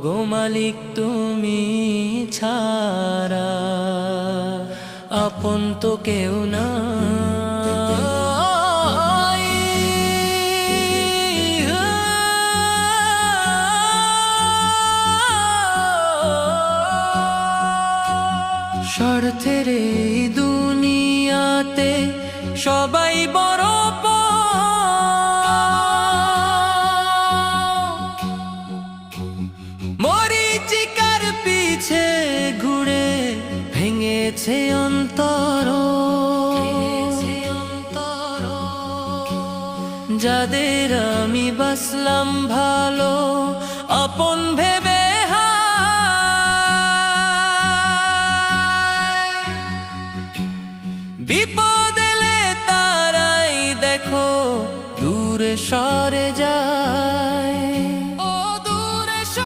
গো মালিক তুমি ছাড়া আপন তো কেউ না। স্বার্থের এই দুনিয়াতে সবাই বড় মরীচিকার পিছে ঘুরে ভেঙেছে অন্তর। যাদের আমি বাসলাম ভালো আপন ভেবে